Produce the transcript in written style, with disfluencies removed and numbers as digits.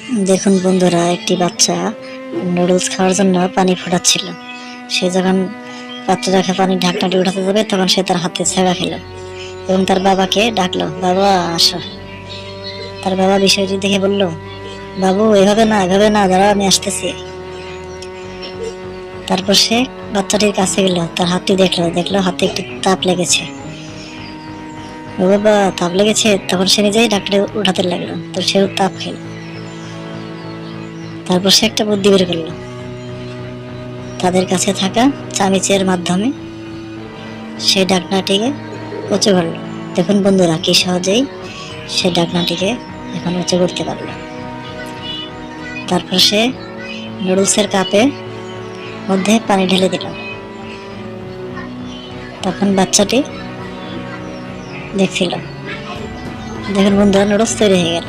দেখুন বন্ধুরা, একটি বাচ্চা নুডলস খাওয়ার জন্য পানি ফোটাচ্ছিল। সে যখন বাচ্চাটাকে পানির ঢাকনাটি উঠাতে যাবে তখন সে তার হাতে ছেঁড়া খেল এবং তার বাবাকে ডাকলো, বাবা আসো। তার বাবা বিষয়টি দেখে বলল, বাবু এভাবে না, এভাবে না, দাঁড়াও আমি আসতেছি। তারপর সে বাচ্চাটির কাছে গেল, তার হাতটি দেখলো হাতে একটু তাপ লেগেছে। ও বাবা, তাপ লেগেছে। তখন সে নিজেই ঢাকনাটি উঠাতে লাগলো, তো সেও তাপ খেল। তারপর সে একটা বুদ্ধি বের করলো, তাদের কাছে থাকা চামিচের মাধ্যমে সেই ঢাকনাটিকে উঁচু করলো। দেখুন বন্ধুরা, কি সহজেই সে ঢাকনাটিকে এখন উঁচু করতে পারলো। তারপর সে নুডলসের কাপে মধ্যে পানি ঢেলে দিল। তখন বাচ্চাটি দেখছিল। দেখুন বন্ধুরা, নুডলস তৈরি হয়ে গেল।